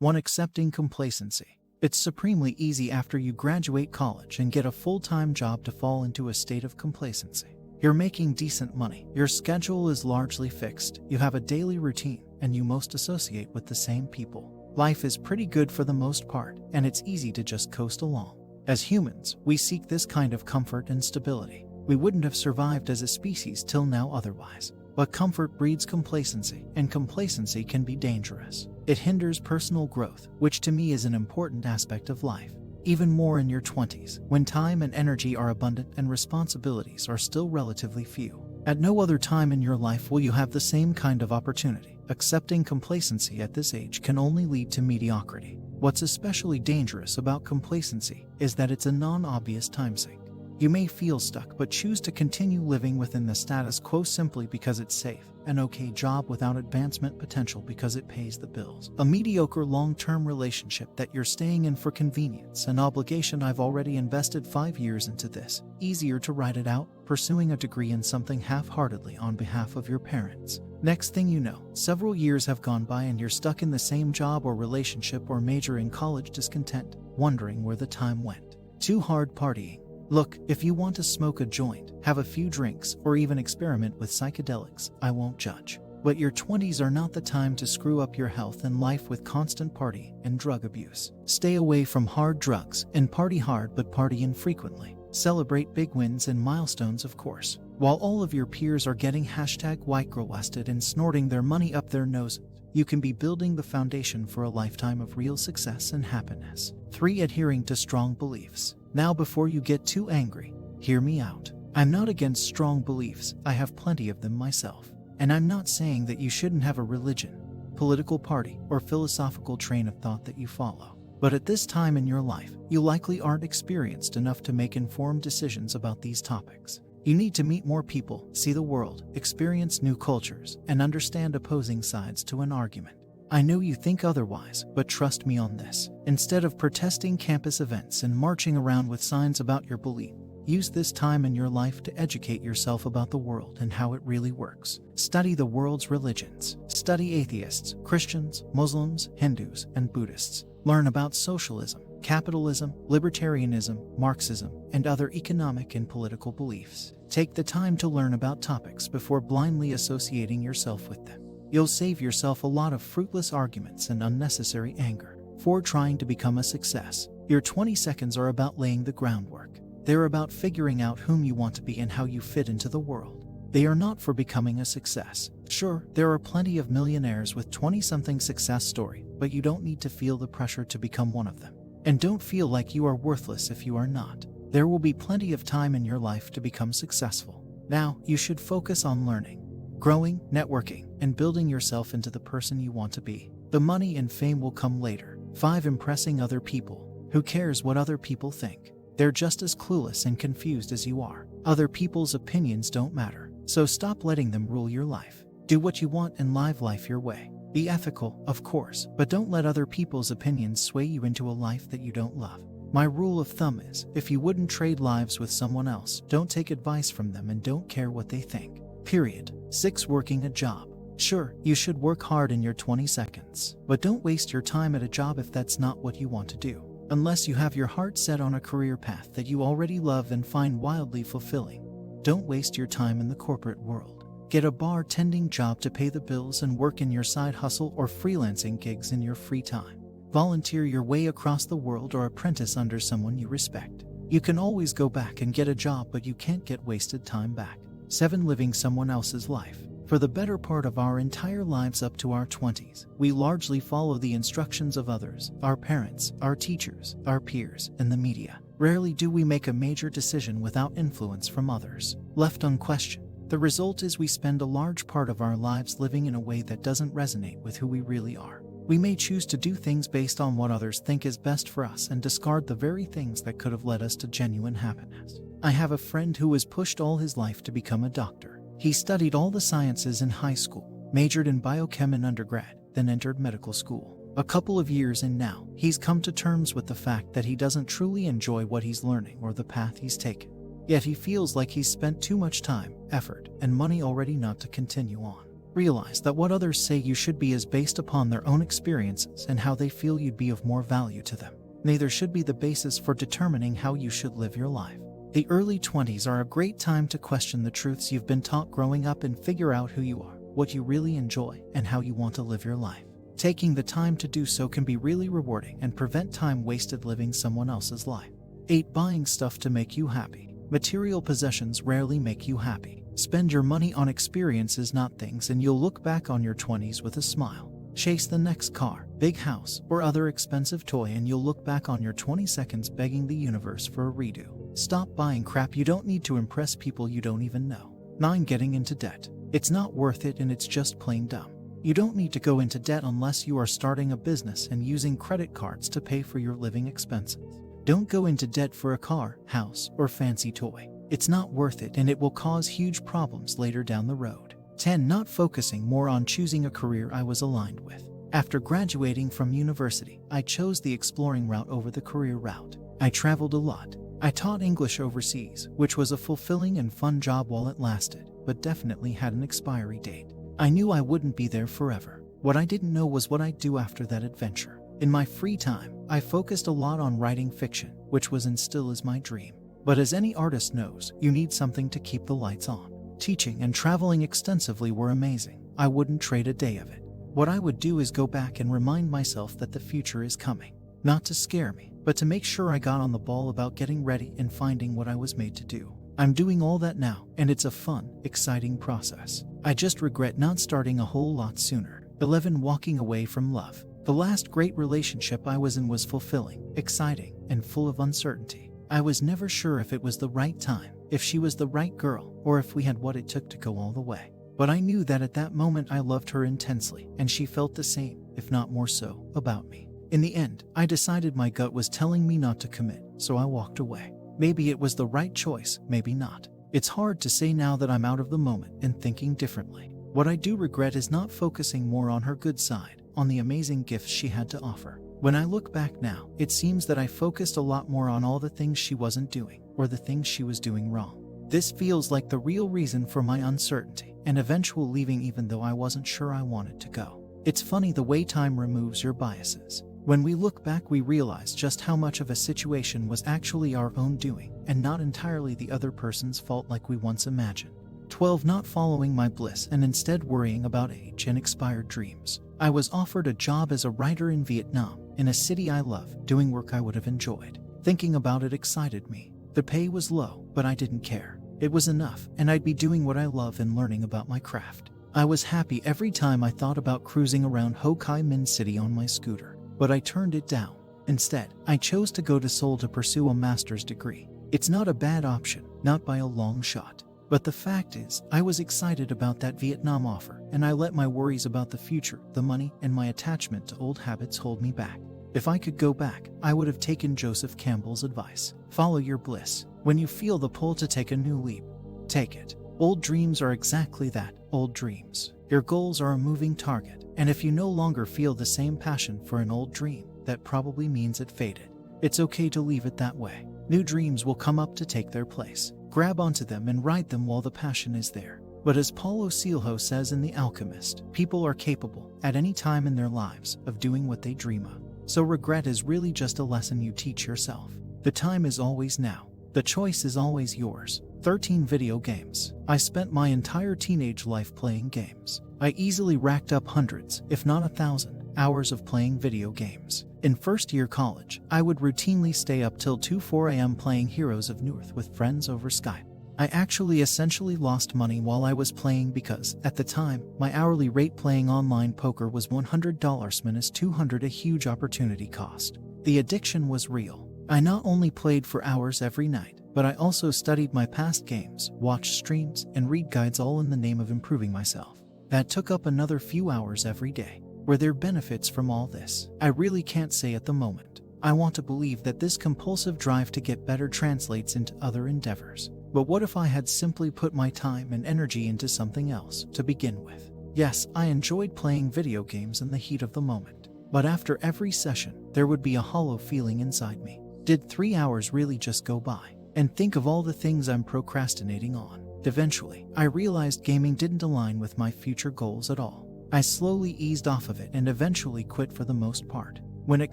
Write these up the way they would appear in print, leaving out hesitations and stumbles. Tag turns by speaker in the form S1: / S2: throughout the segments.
S1: 1. Accepting complacency. It's supremely easy after you graduate college and get a full-time job to fall into a state of complacency. You're making decent money, your schedule is largely fixed, you have a daily routine, and you most associate with the same people. Life is pretty good for the most part, and it's easy to just coast along. As humans, we seek this kind of comfort and stability. We wouldn't have survived as a species till now otherwise. But comfort breeds complacency, and complacency can be dangerous. It hinders personal growth, which to me is an important aspect of life. Even more in your 20s, when time and energy are abundant and responsibilities are still relatively few. At no other time in your life will you have the same kind of opportunity. Accepting complacency at this age can only lead to mediocrity. What's especially dangerous about complacency is that it's a non-obvious time sink. You may feel stuck but choose to continue living within the status quo simply because it's safe, an okay job without advancement potential because it pays the bills, a mediocre long-term relationship that you're staying in for convenience, an obligation I've already invested 5 years into this, easier to write it out, pursuing a degree in something half-heartedly on behalf of your parents. Next thing you know, several years have gone by and you're stuck in the same job or relationship or major in college discontent, wondering where the time went. Too hard partying. Look, if you want to smoke a joint, have a few drinks, or even experiment with psychedelics, I won't judge. But your 20s are not the time to screw up your health and life with constant party and drug abuse. Stay away from hard drugs and party hard but party infrequently. Celebrate big wins and milestones, of course. While all of your peers are getting #whitegirlwasted and snorting their money up their noses, you can be building the foundation for a lifetime of real success and happiness. 3. Adhering to strong beliefs. Now before you get too angry, hear me out. I'm not against strong beliefs, I have plenty of them myself. And I'm not saying that you shouldn't have a religion, political party, or philosophical train of thought that you follow. But at this time in your life, you likely aren't experienced enough to make informed decisions about these topics. You need to meet more people, see the world, experience new cultures, and understand opposing sides to an argument. I know you think otherwise, but trust me on this. Instead of protesting campus events and marching around with signs about your belief, use this time in your life to educate yourself about the world and how it really works. Study the world's religions. Study atheists, Christians, Muslims, Hindus, and Buddhists. Learn about socialism, capitalism, libertarianism, Marxism, and other economic and political beliefs. Take the time to learn about topics before blindly associating yourself with them. You'll save yourself a lot of fruitless arguments and unnecessary anger. 4. Trying to become a success. Your 20 seconds are about laying the groundwork. They're about figuring out whom you want to be and how you fit into the world. They are not for becoming a success. Sure, there are plenty of millionaires with 20-something success story, but you don't need to feel the pressure to become one of them. And don't feel like you are worthless if you are not. There will be plenty of time in your life to become successful. Now, you should focus on learning, growing, networking, and building yourself into the person you want to be. The money and fame will come later. 5. Impressing other people. Who cares what other people think? They're just as clueless and confused as you are. Other people's opinions don't matter, so stop letting them rule your life. Do what you want and live life your way. Be ethical, of course, but don't let other people's opinions sway you into a life that you don't love. My rule of thumb is, if you wouldn't trade lives with someone else, don't take advice from them and don't care what they think. Period. 6. Working a job. Sure, you should work hard in your 20 seconds, but don't waste your time at a job if that's not what you want to do. Unless you have your heart set on a career path that you already love and find wildly fulfilling, don't waste your time in the corporate world. Get a bartending job to pay the bills and work in your side hustle or freelancing gigs in your free time. Volunteer your way across the world or apprentice under someone you respect. You can always go back and get a job, but you can't get wasted time back. 7. Living someone else's life. For the better part of our entire lives up to our 20s, we largely follow the instructions of others, our parents, our teachers, our peers, and the media. Rarely do we make a major decision without influence from others. Left unquestioned, the result is we spend a large part of our lives living in a way that doesn't resonate with who we really are. We may choose to do things based on what others think is best for us and discard the very things that could have led us to genuine happiness. I have a friend who was pushed all his life to become a doctor. He studied all the sciences in high school, majored in biochem in undergrad, then entered medical school. A couple of years in now, he's come to terms with the fact that he doesn't truly enjoy what he's learning or the path he's taken. Yet he feels like he's spent too much time, effort, and money already not to continue on. Realize that what others say you should be is based upon their own experiences and how they feel you'd be of more value to them. Neither should be the basis for determining how you should live your life. The early 20s are a great time to question the truths you've been taught growing up and figure out who you are, what you really enjoy, and how you want to live your life. Taking the time to do so can be really rewarding and prevent time wasted living someone else's life. 8. Buying stuff to make you happy. Material possessions rarely make you happy. Spend your money on experiences, not things, and you'll look back on your 20s with a smile. Chase the next car, big house, or other expensive toy, and you'll look back on your 20 seconds begging the universe for a redo. Stop buying crap you don't need to impress people you don't even know. 9. Getting into debt. It's not worth it, and it's just plain dumb. You don't need to go into debt unless you are starting a business and using credit cards to pay for your living expenses. Don't go into debt for a car, house, or fancy toy. It's not worth it, and it will cause huge problems later down the road. 10. Not focusing more on choosing a career I was aligned with. After graduating from university, I chose the exploring route over the career route. I traveled a lot. I taught English overseas, which was a fulfilling and fun job while it lasted, but definitely had an expiry date. I knew I wouldn't be there forever. What I didn't know was what I'd do after that adventure. In my free time, I focused a lot on writing fiction, which was and still is my dream. But as any artist knows, you need something to keep the lights on. Teaching and traveling extensively were amazing. I wouldn't trade a day of it. What I would do is go back and remind myself that the future is coming. Not to scare me, but to make sure I got on the ball about getting ready and finding what I was made to do. I'm doing all that now, and it's a fun, exciting process. I just regret not starting a whole lot sooner. 11. Walking away from love. The last great relationship I was in was fulfilling, exciting, and full of uncertainty. I was never sure if it was the right time, if she was the right girl, or if we had what it took to go all the way. But I knew that at that moment I loved her intensely, and she felt the same, if not more so, about me. In the end, I decided my gut was telling me not to commit, so I walked away. Maybe it was the right choice, maybe not. It's hard to say now that I'm out of the moment and thinking differently. What I do regret is not focusing more on her good side, on the amazing gifts she had to offer. When I look back now, it seems that I focused a lot more on all the things she wasn't doing, or the things she was doing wrong. This feels like the real reason for my uncertainty and eventual leaving, even though I wasn't sure I wanted to go. It's funny the way time removes your biases. When we look back, we realize just how much of a situation was actually our own doing, and not entirely the other person's fault like we once imagined. 12. Not following my bliss and instead worrying about age and expired dreams. I was offered a job as a writer in Vietnam, in a city I love, doing work I would have enjoyed. Thinking about it excited me. The pay was low, but I didn't care. It was enough, and I'd be doing what I love and learning about my craft. I was happy every time I thought about cruising around Ho Chi Minh City on my scooter, but I turned it down. Instead, I chose to go to Seoul to pursue a master's degree. It's not a bad option, not by a long shot. But the fact is, I was excited about that Vietnam offer, and I let my worries about the future, the money, and my attachment to old habits hold me back. If I could go back, I would have taken Joseph Campbell's advice. Follow your bliss. When you feel the pull to take a new leap, take it. Old dreams are exactly that, old dreams. Your goals are a moving target, and if you no longer feel the same passion for an old dream, that probably means it faded. It's okay to leave it that way. New dreams will come up to take their place. Grab onto them and ride them while the passion is there. But as Paulo Coelho says in The Alchemist, people are capable, at any time in their lives, of doing what they dream of. So regret is really just a lesson you teach yourself. The time is always now. The choice is always yours. 13. Video games. I spent my entire teenage life playing games. I easily racked up hundreds, if not 1,000, hours of playing video games. In first-year college, I would routinely stay up till 2-4 a.m. playing Heroes of Newerth with friends over Skype. I actually essentially lost money while I was playing because, at the time, my hourly rate playing online poker was $100 minus $200, a huge opportunity cost. The addiction was real. I not only played for hours every night, but I also studied my past games, watched streams, and read guides, all in the name of improving myself. That took up another few hours every day. Were there benefits from all this? I really can't say at the moment. I want to believe that this compulsive drive to get better translates into other endeavors. But what if I had simply put my time and energy into something else to begin with? Yes, I enjoyed playing video games in the heat of the moment. But after every session, there would be a hollow feeling inside me. Did 3 hours really just go by? And think of all the things I'm procrastinating on. Eventually, I realized gaming didn't align with my future goals at all. I slowly eased off of it and eventually quit for the most part. When it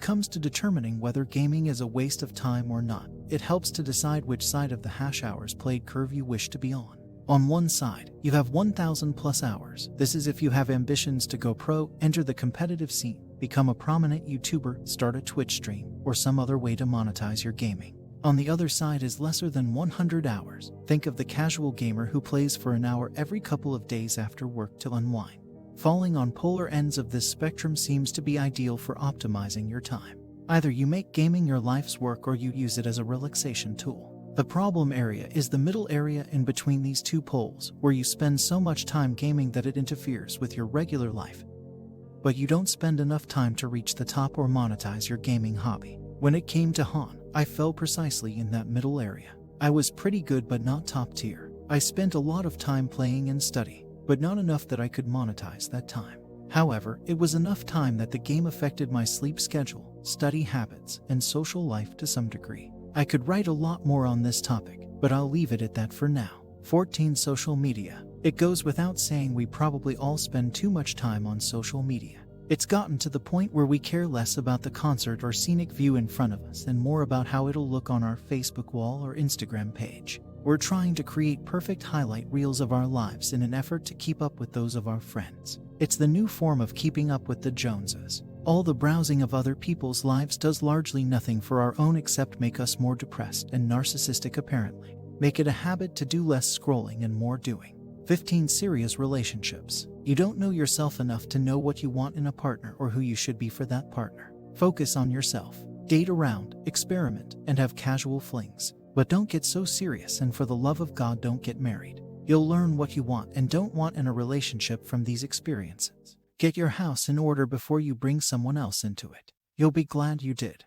S1: comes to determining whether gaming is a waste of time or not, it helps to decide which side of the hash hours played curve you wish to be on. On one side, you have 1,000 plus hours. This is if you have ambitions to go pro, enter the competitive scene, become a prominent YouTuber, start a Twitch stream, or some other way to monetize your gaming. On the other side is lesser than 100 hours. Think of the casual gamer who plays for an hour every couple of days after work to unwind. Falling on polar ends of this spectrum seems to be ideal for optimizing your time. Either you make gaming your life's work or you use it as a relaxation tool. The problem area is the middle area in between these two poles, where you spend so much time gaming that it interferes with your regular life, but you don't spend enough time to reach the top or monetize your gaming hobby. When it came to Han, I fell precisely in that middle area. I was pretty good but not top tier. I spent a lot of time playing and study, but not enough that I could monetize that time. However, it was enough time that the game affected my sleep schedule, study habits, and social life to some degree. I could write a lot more on this topic, but I'll leave it at that for now. 14. Social media. It goes without saying we probably all spend too much time on social media. It's gotten to the point where we care less about the concert or scenic view in front of us and more about how it'll look on our Facebook wall or Instagram page. We're trying to create perfect highlight reels of our lives in an effort to keep up with those of our friends. It's the new form of keeping up with the Joneses. All the browsing of other people's lives does largely nothing for our own except make us more depressed and narcissistic apparently. Make it a habit to do less scrolling and more doing. 15. Serious relationships. You don't know yourself enough to know what you want in a partner or who you should be for that partner. Focus on yourself. Date around, experiment, and have casual flings. But don't get so serious, and for the love of God, don't get married. You'll learn what you want and don't want in a relationship from these experiences. Get your house in order before you bring someone else into it. You'll be glad you did.